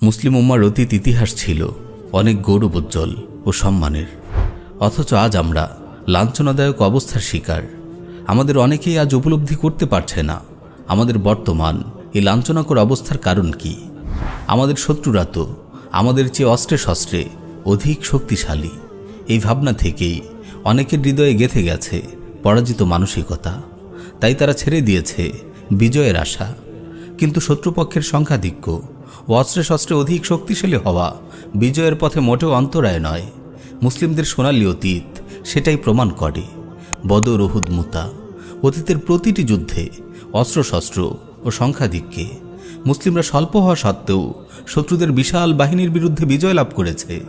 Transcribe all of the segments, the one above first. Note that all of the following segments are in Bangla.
মুসলিম উম্মার অতীত ইতিহাস ছিল অনেক গৌরবোজ্জ্বল ও সম্মানের, অথচ আজ আমরা লাঞ্ছনাদায়ক অবস্থার শিকার। আমাদের অনেকেই আজ উপলব্ধি করতে পারছে না আমাদের বর্তমান এই লাঞ্ছনাকর অবস্থার কারণ কি। আমাদের শত্রুরা তো আমাদের চেয়ে অস্ত্রে শস্ত্রে অধিক শক্তিশালী। এই ভাবনা থেকেই অনেকের হৃদয়ে গেঁথে গেছে পরাজিত মানসিকতা, তাই তারা ছেড়ে দিয়েছে বিজয়ের আশা। কিন্তু শত্রুপক্ষের সংখ্যাধিক্য ও অস্ত্রে শস্ত্রে অধিক শক্তিশালী হওয়া বিজয়ের পথে মোটেও অন্তরায় নয়। মুসলিমদের সোনালী অতীত সেটাই প্রমাণ করে। বদর, উহুদ, মুতা, অতীতের প্রতিটি যুদ্ধে অস্ত্রশস্ত্র ও সংখ্যাধিক্যে মুসলিমরা স্বল্প হওয়া সত্ত্বেও শত্রুদের বিশাল বাহিনীর বিরুদ্ধে বিজয় লাভ করেছে।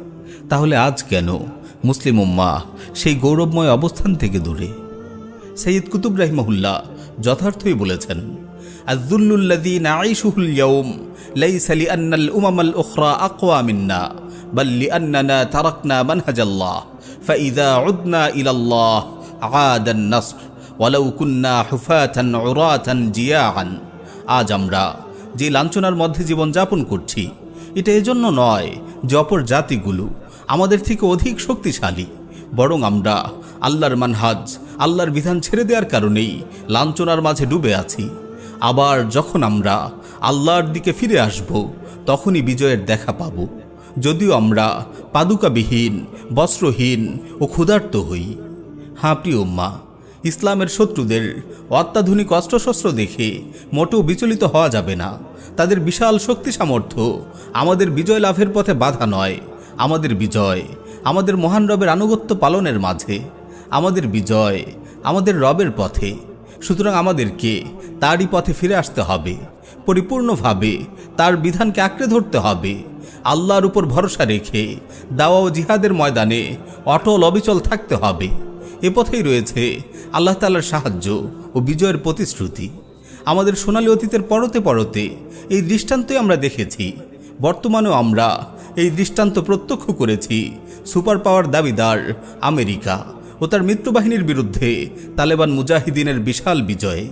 তাহলে আজ কেন মুসলিম উম্মাহ সেই গৌরবময় অবস্থান থেকে দূরে? সৈয়দ কুতুব রাহিমাহুল্লাহ যথার্থই বলেছেন, আয-যুল্লুল্লাযী নাঈশুহুল ইয়াওম লাইসা লিআন্নাল উমামাল উখরা আকওয়া মিন্না বাল লিআন্নানা তারাকনা মানহাজাল্লাহ ফাইযা উদনা ইলাল্লাহ আ'আদান নাসর ওয়ালাউ কুন্না হুফাতান উরাতান জিয়াআন। আজ আমরা যে লাঞ্ছনার মধ্যে জীবনযাপন করছি, এটা এজন্য নয় যে অপর জাতিগুলো আমাদের থেকে অধিক শক্তিশালী, বরং আমরা আল্লাহর মানহাজ, আল্লাহর বিধান ছেড়ে দেওয়ার কারণেই লাঞ্ছনার মাঝে ডুবে আছি। আবার যখন আমরা আল্লাহর দিকে ফিরে আসব, তখনই বিজয়ের দেখা পাব। যদিও আমরা পাদুকাবিহীন, বস্ত্রহীন ও ক্ষুধার্ত হই। হ্যাঁ প্রিয় উম্মা, ইসলামের শত্রুদের অত্যাধুনিক অস্ত্রশস্ত্র দেখে মোটেও বিচলিত হওয়া যাবে না। তাদের বিশাল শক্তি সামর্থ্য আমাদের বিজয় লাভের পথে বাধা নয়। আমাদের বিজয় আমাদের মহান রবের আনুগত্য পালনের মাঝে। আমাদের বিজয় আমাদের রবের পথে। সুতরাং আমাদেরকে তারই পথে ফিরে আসতে হবে, পরিপূর্ণভাবে তার বিধানকে আঁকড়ে ধরতে হবে। আল্লাহর উপর ভরসা রেখে দাওয়া ও জিহাদের ময়দানে অটল অবিচল থাকতে হবে। এ পথেই রয়েছে আল্লাহ তাআলার সাহায্য ও বিজয়ের প্রতিশ্রুতি। আমাদের সোনালী অতীতের পরতে পরতে এই দৃষ্টান্তই আমরা দেখেছি। বর্তমানেও আমরা এই দৃষ্টান্ত প্রত্যক্ষ করেছি সুপার পাওয়ার দাবিদার আমেরিকা ও তার মিত্রবাহিনীর বিরুদ্ধে তালেবান মুজাহিদিনের বিশাল বিজয়ে।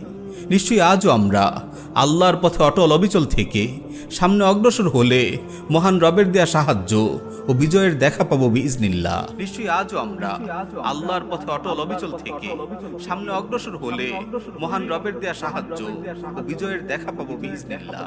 নিশ্চয়ই আজও আমরা আল্লাহর পথে অটল অবিচল থেকে সামনে অগ্রসর হলে মহান রবের দেয়া সাহায্য ও বিজয়ের দেখা পাবো বিইজনিল্লাহ। নিশ্চয়ই আজও আমরা আল্লাহর পথে অটল অবিচল থেকে সামনে অগ্রসর হলে মহান রবের দেয়া সাহায্য ও বিজয়ের দেখা পাবো বিইজনিল্লাহ।